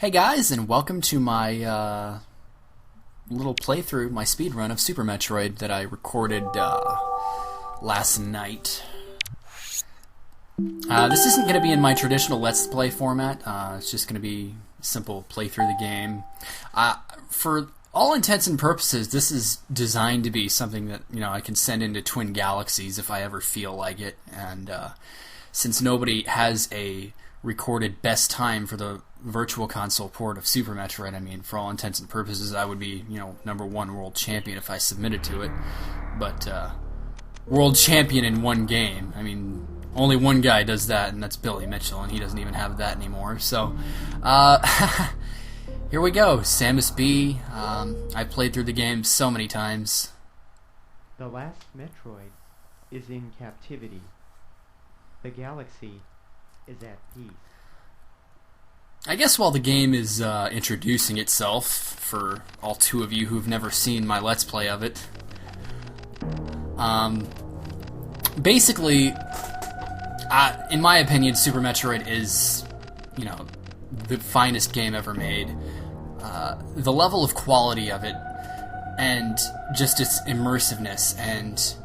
Hey guys, and welcome to my little playthrough, my speedrun of Super Metroid that I recorded last night. This isn't going to be in my traditional Let's Play format. It's just going to be a simple play through the game. For all intents and purposes, this is designed to be something that I can send into Twin Galaxies if I ever feel like it. And since nobody has a recorded best time for the Virtual Console port of Super Metroid, I mean, for all intents and purposes, I would be, #1 world champion if I submitted to it. But world champion in one game, I mean, only one guy does that, and that's Billy Mitchell, and he doesn't even have that anymore. So, here we go. Samus B. I've played through the game so many times. The last Metroid is in captivity. The galaxy is at peace. I guess while the game is introducing itself, for all two of you who've never seen my Let's Play of it, basically, in my opinion, Super Metroid is, the finest game ever made. The level of quality of it, and just its immersiveness, and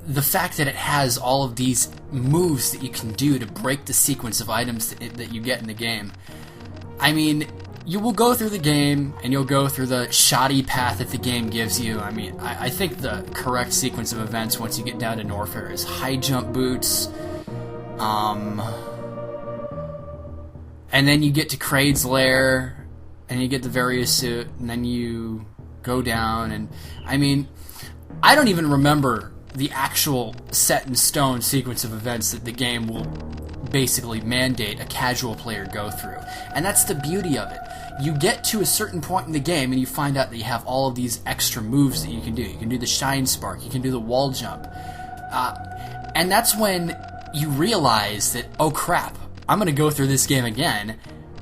the fact that it has all of these moves that you can do to break the sequence of items that you get in the game. I mean, you will go through the game, and you'll go through the shoddy path that the game gives you. I mean, I think the correct sequence of events once you get down to Norfair is high jump boots, and then you get to Kraid's lair, and you get the various suit, and then you go down, and I mean, I don't even remember the actual set-in-stone sequence of events that the game will basically mandate a casual player go through. And that's the beauty of it. You get to a certain point in the game and you find out that you have all of these extra moves that you can do. You can do the Shine Spark, you can do the wall jump. And that's when you realize that, oh crap, I'm going to go through this game again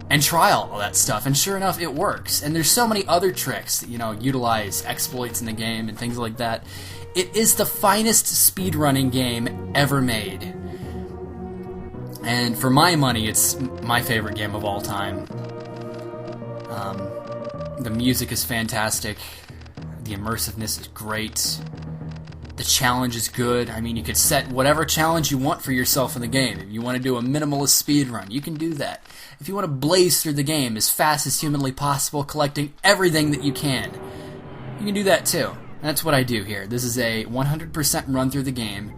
and try all that stuff. And sure enough, it works. And there's so many other tricks that, utilize exploits in the game and things like that. It is the finest speedrunning game ever made. And for my money, it's my favorite game of all time. The music is fantastic. The immersiveness is great. The challenge is good. I mean, you could set whatever challenge you want for yourself in the game. If you want to do a minimalist speedrun, you can do that. If you want to blaze through the game as fast as humanly possible, collecting everything that you can do that too. That's what I do here. This is a 100% run through the game,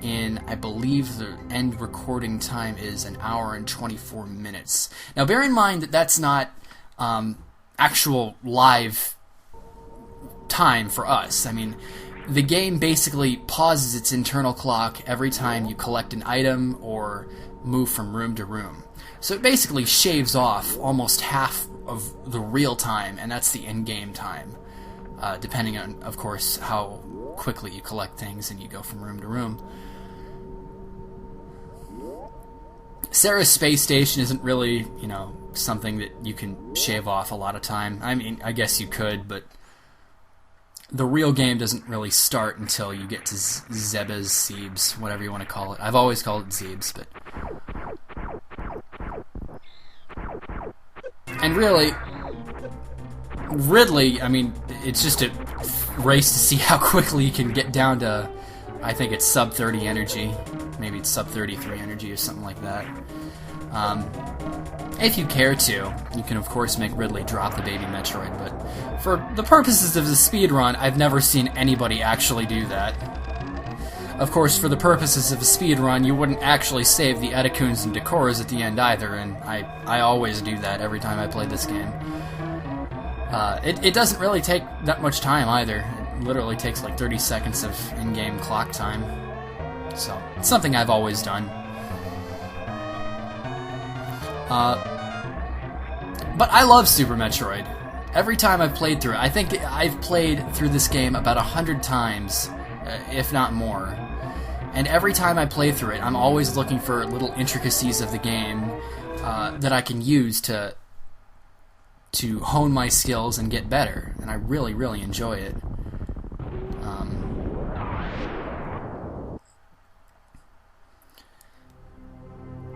and I believe the end recording time is 1 hour and 24 minutes. Now, bear in mind that that's not actual live time for us. I mean, the game basically pauses its internal clock every time you collect an item or move from room to room. So it basically shaves off almost half of the real time, and that's the in-game time. Depending on, of course, how quickly you collect things and you go from room to room. Sarah's space station isn't really, something that you can shave off a lot of time. I mean, I guess you could, but the real game doesn't really start until you get to Zeba's Zebes, whatever you want to call it. I've always called it Zebes, but... And really... Ridley, I mean, it's just a race to see how quickly you can get down to, I think it's sub 30 energy. Maybe it's sub 33 energy or something like that. If you care to, you can of course make Ridley drop the baby Metroid, but for the purposes of the speedrun, I've never seen anybody actually do that. Of course, for the purposes of a speedrun, you wouldn't actually save the Edakuns and Decoras at the end either, and I always do that every time I play this game. It doesn't really take that much time either. It literally takes like 30 seconds of in-game clock time. So, it's something I've always done. But I love Super Metroid. Every time I've played through it, I think I've played through this game about 100 times, if not more. And every time I play through it, I'm always looking for little intricacies of the game that I can use to hone my skills and get better, and I really, really enjoy it.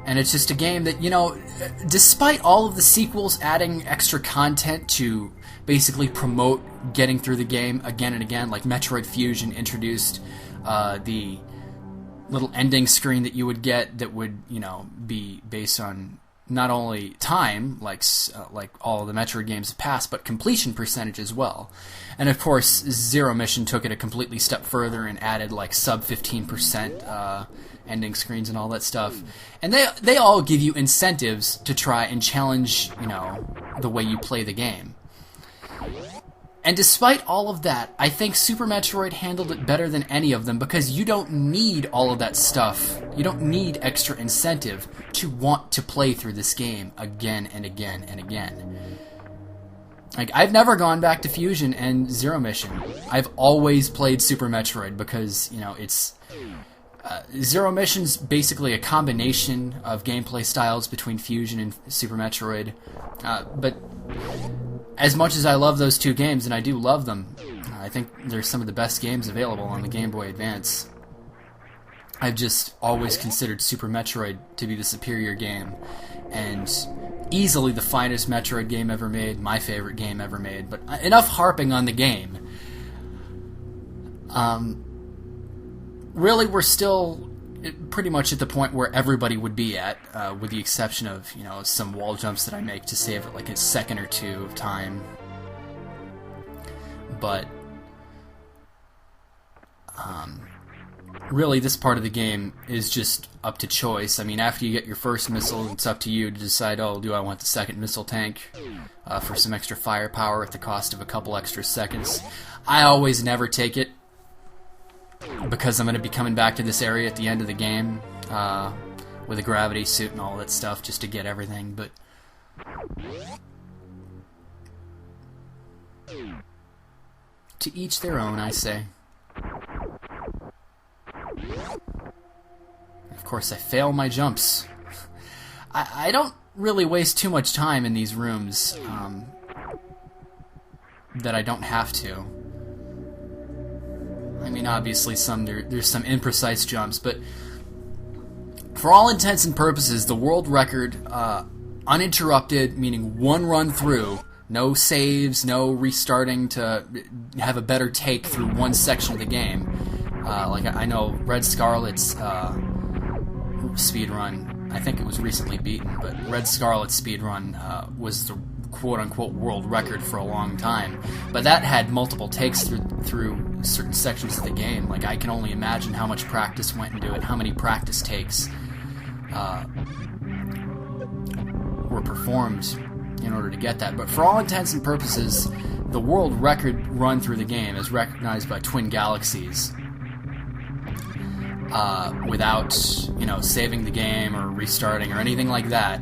And it's just a game that, you know, despite all of the sequels adding extra content to basically promote getting through the game again and again, like Metroid Fusion introduced the little ending screen that you would get that would, you know, be based on not only time, like all the Metroid games have passed, but completion percentage as well. And of course, Zero Mission took it a completely step further and added like sub 15% ending screens and all that stuff. And they all give you incentives to try and challenge, you know, the way you play the game. And despite all of that, I think Super Metroid handled it better than any of them, because you don't need all of that stuff. You don't need extra incentive to want to play through this game again and again and again. Like, I've never gone back to Fusion and Zero Mission. I've always played Super Metroid because, you know, it's... Zero Mission's basically a combination of gameplay styles between Fusion and Super Metroid. But as much as I love those two games, and I do love them, I think they're some of the best games available on the Game Boy Advance. I've just always considered Super Metroid to be the superior game, and easily the finest Metroid game ever made, my favorite game ever made. But enough harping on the game. Really, we're still pretty much at the point where everybody would be at, with the exception of, you know, some wall jumps that I make to save like a second or two of time. But really, this part of the game is just up to choice. I mean, after you get your first missile, it's up to you to decide, oh, do I want the second missile tank for some extra firepower at the cost of a couple extra seconds? I always never take it, because I'm going to be coming back to this area at the end of the game with a gravity suit and all that stuff just to get everything, but to each their own, I say. Of course, I fail my jumps. I don't really waste too much time in these rooms that I don't have to. I mean, obviously, there's some imprecise jumps, but for all intents and purposes, the world record, uninterrupted, meaning one run through, no saves, no restarting to have a better take through one section of the game. Like, I know Red Scarlet's speedrun, I think it was recently beaten, but Red Scarlet's speedrun was the quote-unquote world record for a long time. But that had multiple takes through certain sections of the game. Like, I can only imagine how much practice went into it, how many practice takes were performed in order to get that. But for all intents and purposes, the world record run through the game, as recognized by Twin Galaxies, without, you know, saving the game or restarting or anything like that,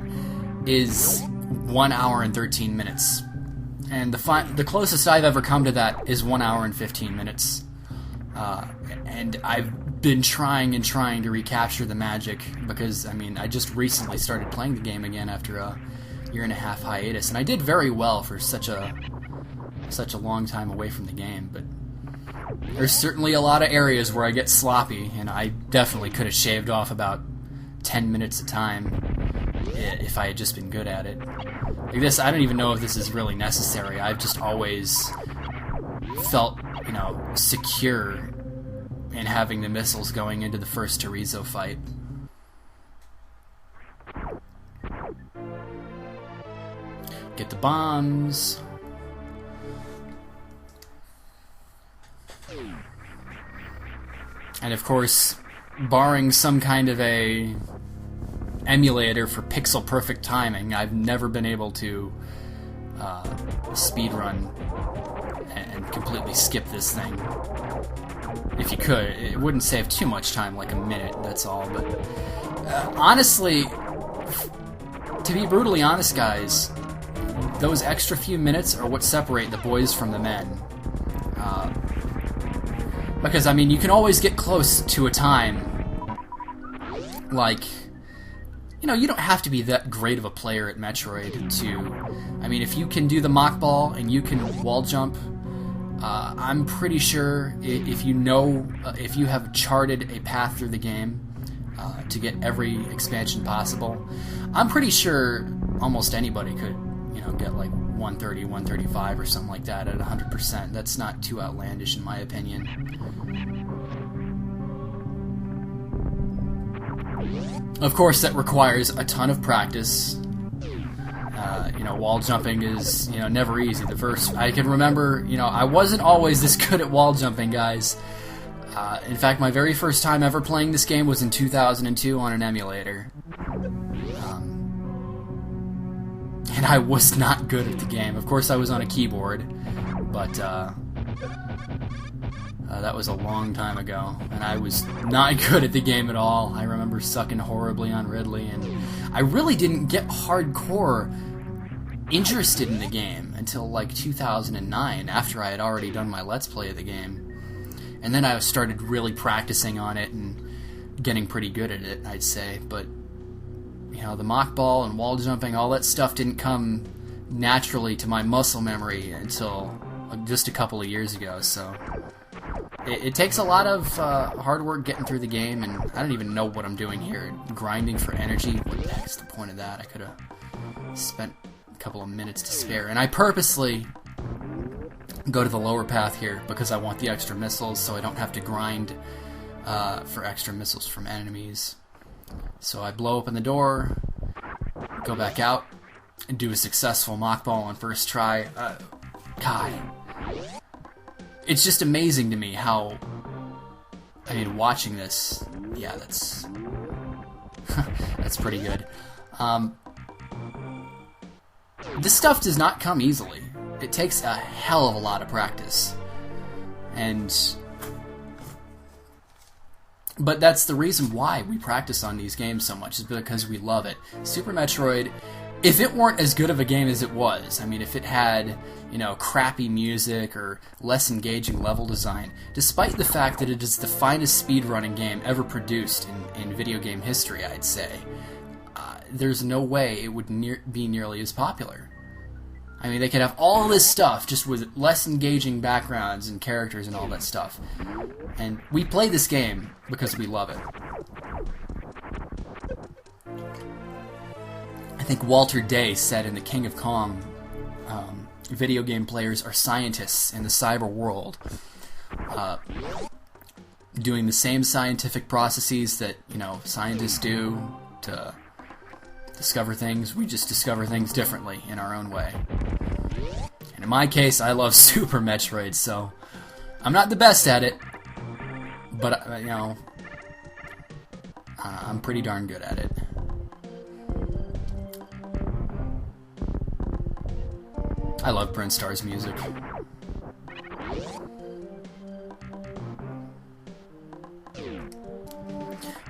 is 1 hour and 13 minutes. And the closest I've ever come to that is 1 hour and 15 minutes. And I've been trying to recapture the magic, because, I mean, I just recently started playing the game again after a year and a half hiatus, and I did very well for such a long time away from the game, but there's certainly a lot of areas where I get sloppy, and I definitely could have shaved off about 10 minutes of time if I had just been good at it. Like this, I don't even know if this is really necessary. I've just always felt, you know, secure in having the missiles going into the first Torizo fight. Get the bombs. And of course, barring some kind of a emulator for pixel perfect timing, I've never been able to speedrun and completely skip this thing. If you could, it wouldn't save too much time, like a minute, that's all. But honestly, to be brutally honest, guys, those extra few minutes are what separate the boys from the men. Because, I mean, you can always get close to a time. Like, you know, you don't have to be that great of a player at Metroid to... I mean, if you can do the mock ball and you can wall jump, I'm pretty sure if you know, if you have charted a path through the game to get every expansion possible. I'm pretty sure almost anybody could, get like 130, 135 or something like that at 100%. That's not too outlandish in my opinion. Of course, that requires a ton of practice. Wall jumping is, never easy. I can remember, I wasn't always this good at wall jumping, guys. In fact, my very first time ever playing this game was in 2002 on an emulator. And I was not good at the game. Of course, I was on a keyboard, but that was a long time ago, and I was not good at the game at all. I remember sucking horribly on Ridley, and I really didn't get hardcore interested in the game until like 2009, after I had already done my Let's Play of the game. And then I started really practicing on it and getting pretty good at it, I'd say. But, the mock ball and wall jumping, all that stuff didn't come naturally to my muscle memory until just a couple of years ago, so it takes a lot of hard work getting through the game, and I don't even know what I'm doing here. Grinding for energy? What the heck's the point of that? I could have spent a couple of minutes to spare. And I purposely go to the lower path here because I want the extra missiles, so I don't have to grind for extra missiles from enemies. So I blow open the door, go back out, and do a successful mock ball on first try. God. It's just amazing to me how, watching this, yeah, that's that's pretty good. This stuff does not come easily. It takes a hell of a lot of practice. But that's the reason why we practice on these games so much, is because we love it. Super Metroid, if it weren't as good of a game as it was, if it had, crappy music or less engaging level design, despite the fact that it is the finest speedrunning game ever produced in video game history, I'd say, there's no way it would be nearly as popular. They could have all this stuff just with less engaging backgrounds and characters and all that stuff. And we play this game because we love it. I think Walter Day said in The King of Kong, video game players are scientists in the cyber world, doing the same scientific processes that, scientists do to discover things. We just discover things differently in our own way. And in my case, I love Super Metroid, so I'm not the best at it, but, I'm pretty darn good at it. I love Brinstar's music.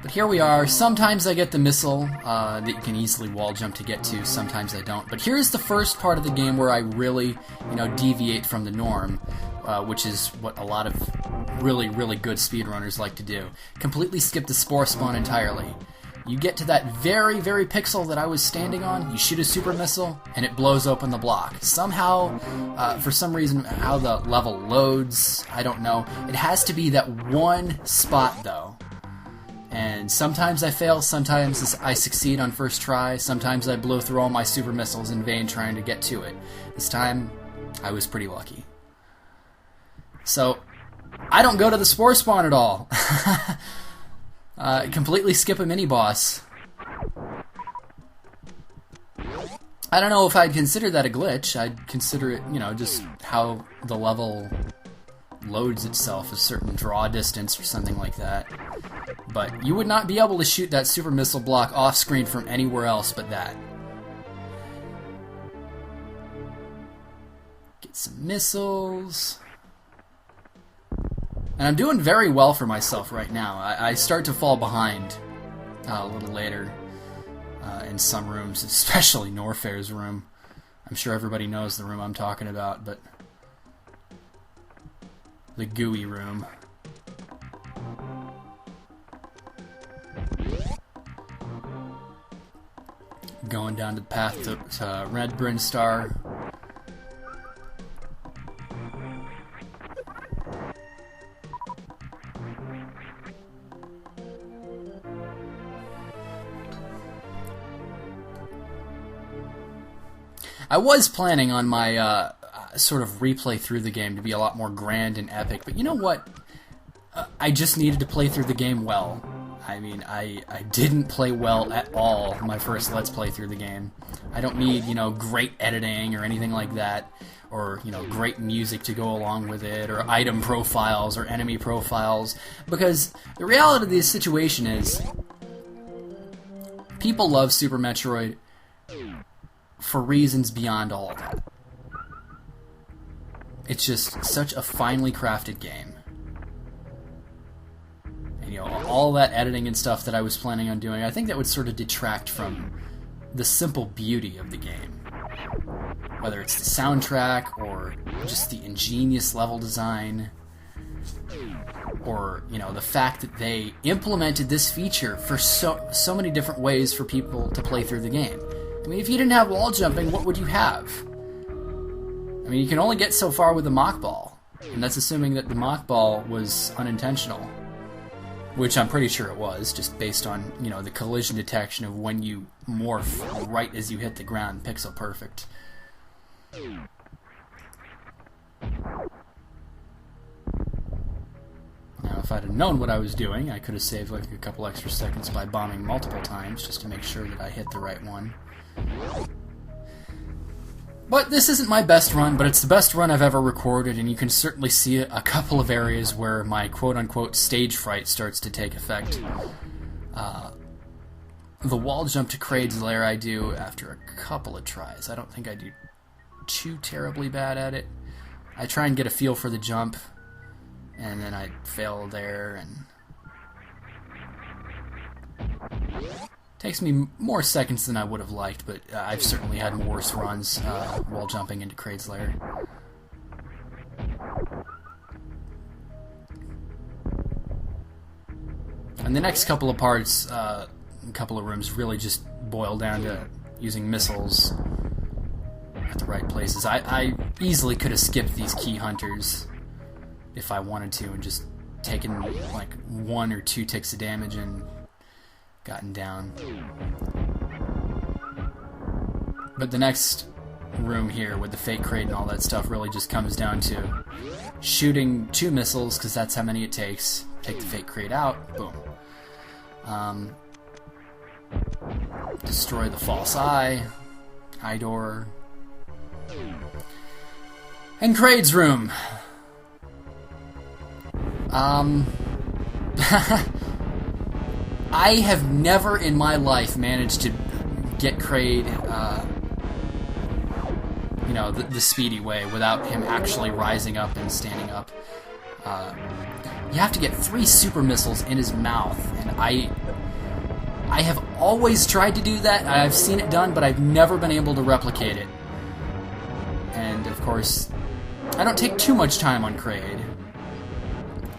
But here we are. Sometimes I get the missile that you can easily wall jump to get to. Sometimes I don't. But here's the first part of the game where I really, deviate from the norm, which is what a lot of really, really good speedrunners like to do. Completely skip the Spore Spawn entirely. You get to that very, very pixel that I was standing on, you shoot a super missile, and it blows open the block. Somehow, for some reason, how the level loads, I don't know. It has to be that one spot, though. And sometimes I fail, sometimes I succeed on first try, sometimes I blow through all my super missiles in vain trying to get to it. This time, I was pretty lucky. So, I don't go to the Spore Spawn at all. Completely skip a mini-boss. I don't know if I'd consider that a glitch. I'd consider it, just how the level loads itself, a certain draw distance or something like that. But you would not be able to shoot that super missile block off-screen from anywhere else but that. Get some missiles. And I'm doing very well for myself right now. I start to fall behind a little later in some rooms, especially Norfair's room. I'm sure everybody knows the room I'm talking about, but the gooey room. Going down to the path to Red Brinstar. I was planning on my sort of replay through the game to be a lot more grand and epic, but you know what? I just needed to play through the game well. I mean, I didn't play well at all my first Let's Play through the game. I don't need, you know, great editing or anything like that, or, you know, great music to go along with it, or item profiles or enemy profiles, because the reality of the situation is people love Super Metroid for reasons beyond all of that. It's just such a finely crafted game. You know, all that editing and stuff that I was planning on doing, I think that would sort of detract from the simple beauty of the game. Whether it's the soundtrack, or just the ingenious level design, or, you know, the fact that they implemented this feature for so many different ways for people to play through the game. I mean, if you didn't have wall jumping, what would you have? I mean, you can only get so far with the mock ball, and that's assuming that the mock ball was unintentional. Which I'm pretty sure it was, just based on, you know, the collision detection of when you morph right as you hit the ground, pixel perfect. Now, if I'd have known what I was doing, I could have saved like a couple extra seconds by bombing multiple times, just to make sure that I hit the right one. But this isn't my best run, but it's the best run I've ever recorded, and you can certainly see a couple of areas where my quote-unquote stage fright starts to take effect. The wall jump to Kraid's lair I do after a couple of tries. I don't think I do too terribly bad at it. I try and get a feel for the jump, and then I fail there, and takes me more seconds than I would have liked, but I've certainly had worse runs while jumping into Kraid's lair. And the next couple of parts, a couple of rooms, really just boil down to using missiles at the right places. I easily could have skipped these key hunters if I wanted to, and just taken like 1 or 2 ticks of damage and gotten down. But the next room here with the fake Kraid and all that stuff really just comes down to shooting 2 missiles, because that's how many it takes. Take the fake Kraid out, boom. Destroy the false eye door, and Kraid's room. I have never in my life managed to get Kraid, you know, the speedy way without him actually rising up and standing up. You have to get 3 super missiles in his mouth, and I have always tried to do that. I've seen it done, but I've never been able to replicate it. And, of course, I don't take too much time on Kraid.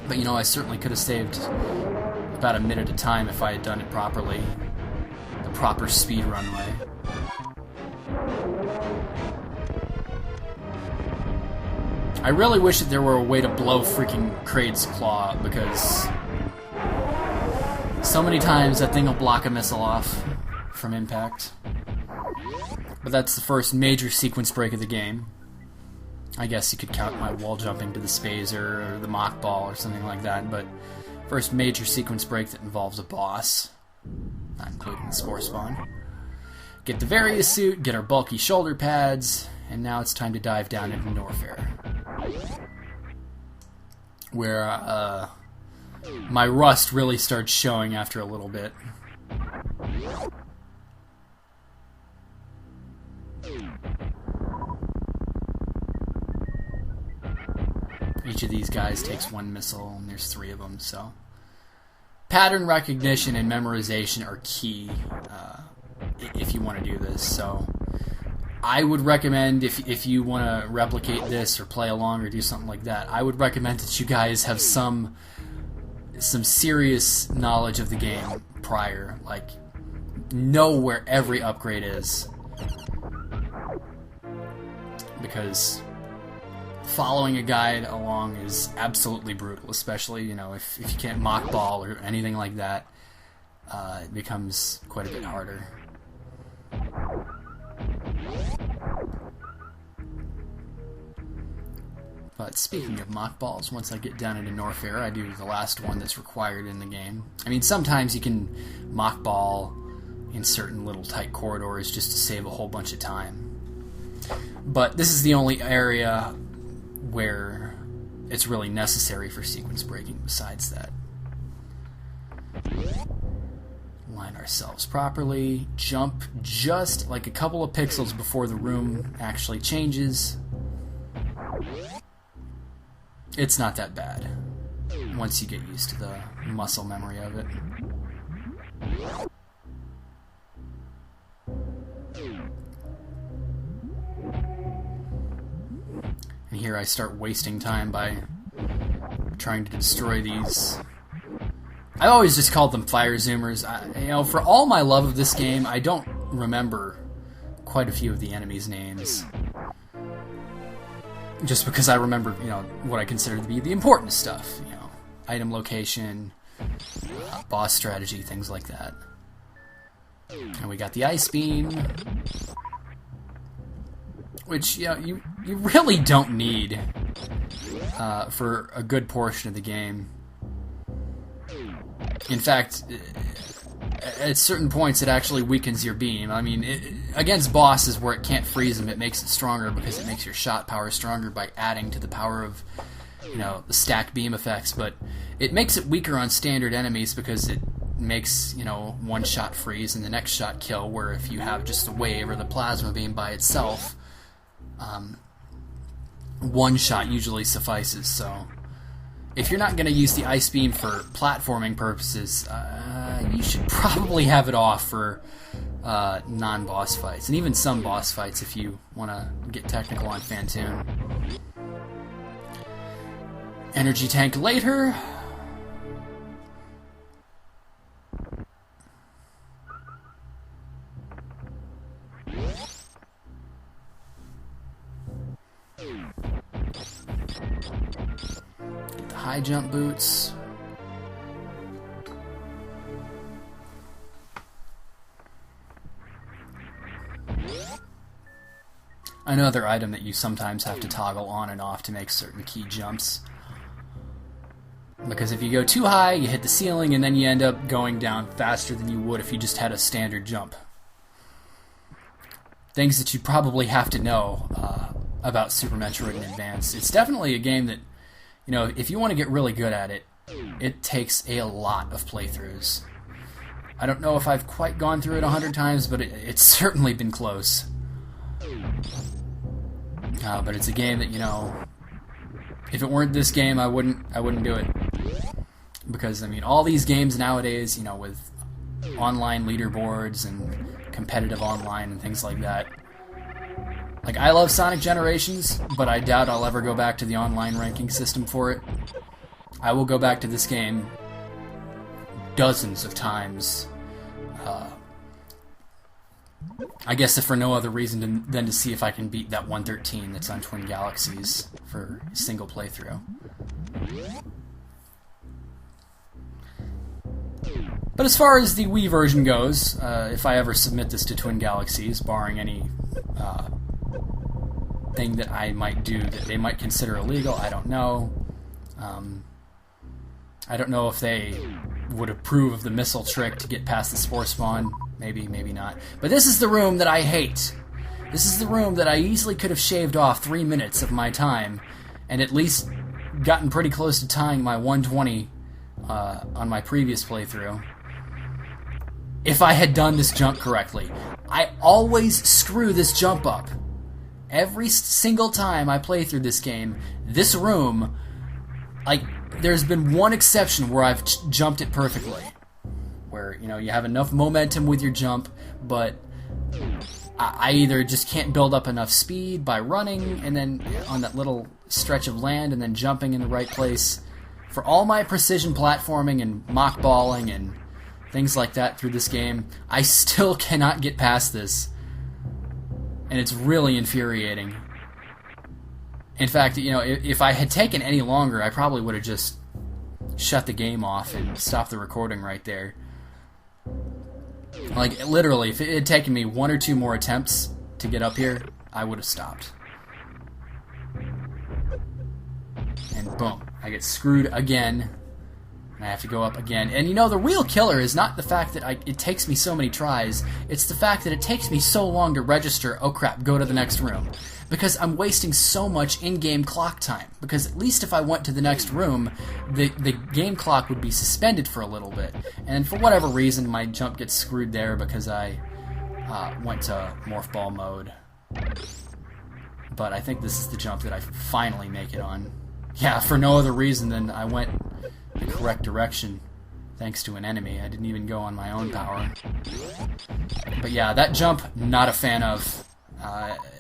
But, you know, I certainly could have saved about a minute at a time if I had done it properly. The proper speedrun way. I really wish that there were a way to blow freaking Kraid's claw, because so many times that thing will block a missile off from impact. But that's the first major sequence break of the game. I guess you could count my wall jumping to the Spazer or the mock ball or something like that, but first major sequence break that involves a boss, not including the Spore Spawn. Get the various suit, get our bulky shoulder pads, and now it's time to dive down into Norfair, where my rust really starts showing after a little bit. Each of these guys takes 1 missile, and there's 3 of them, so pattern recognition and memorization are key if you want to do this. So I would recommend, if you want to replicate this or play along or do something like that, I would recommend that you guys have some serious knowledge of the game prior, like know where every upgrade is, because following a guide along is absolutely brutal, especially, you know, if you can't mock ball or anything like that. It becomes quite a bit harder. But speaking of mockballs, once I get down into Norfair, I do the last one that's required in the game. I mean, sometimes you can mockball in certain little tight corridors just to save a whole bunch of time. But this is the only area where it's really necessary for sequence breaking besides that. Line ourselves properly, jump just like a couple of pixels before the room actually changes. It's not that bad once you get used to the muscle memory of it. And here I start wasting time by trying to destroy these. I always just called them fire zoomers. For all my love of this game, I don't remember quite a few of the enemies' names. Just because I remember, what I consider to be the important stuff. Item location, boss strategy, things like that. And we got the ice beam, which you really don't need for a good portion of the game. In fact, at certain points it actually weakens your beam. I mean, against bosses where it can't freeze them, it makes it stronger because it makes your shot power stronger by adding to the power of the stacked beam effects, but it makes it weaker on standard enemies because it makes one shot freeze and the next shot kill, where if you have just the wave or the plasma beam by itself, one shot usually suffices. So if you're not going to use the ice beam for platforming purposes, you should probably have it off for non-boss fights, and even some boss fights if you want to get technical on Phantoon. Energy tank later. Get the high jump boots. Another item that you sometimes have to toggle on and off to make certain key jumps. Because if you go too high, you hit the ceiling, and then you end up going down faster than you would if you just had a standard jump. Things that you probably have to know about Super Metroid in advance. It's definitely a game that, if you want to get really good at it, it takes a lot of playthroughs. I don't know if I've quite gone through it 100 times, but it's certainly been close. But it's a game that, if it weren't this game, I wouldn't do it. Because, all these games nowadays, with online leaderboards and competitive online and things like that. Like, I love Sonic Generations, but I doubt I'll ever go back to the online ranking system for it. I will go back to this game dozens of times. I guess if for no other reason than to see if I can beat that 113 that's on Twin Galaxies for single playthrough. But as far as the Wii version goes, if I ever submit this to Twin Galaxies, barring any thing that I might do that they might consider illegal, I don't know. I don't know if they would approve of the missile trick to get past the Spore Spawn. Maybe, maybe not. But this is the room that I hate. This is the room that I easily could have shaved off 3 minutes of my time and at least gotten pretty close to tying my 120 on my previous playthrough if I had done this jump correctly. I always screw this jump up. Every single time I play through this game, this room, there's been one exception where I've jumped it perfectly. Where, you have enough momentum with your jump, but I either just can't build up enough speed by running and then on that little stretch of land and then jumping in the right place. For all my precision platforming and mockballing and things like that through this game, I still cannot get past this. And it's really infuriating. In fact, if I had taken any longer, I probably would have just shut the game off and stopped the recording right there. Literally, if it had taken me 1 or 2 more attempts to get up here, I would have stopped. and boom, I get screwed again. And I have to go up again. And you know, the real killer is not the fact that it takes me so many tries, it's the fact that it takes me so long to register, oh crap, go to the next room. Because I'm wasting so much in-game clock time. Because at least if I went to the next room, the game clock would be suspended for a little bit. And for whatever reason, my jump gets screwed there because I went to Morph Ball mode. But I think this is the jump that I finally make it on. Yeah, for no other reason than I went the correct direction thanks to an enemy. I didn't even go on my own power. But yeah, that jump, not a fan of.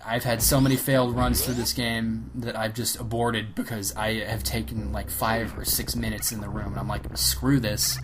I've had so many failed runs through this game that I've just aborted because I have taken like 5 or 6 minutes in the room and I'm like, screw this.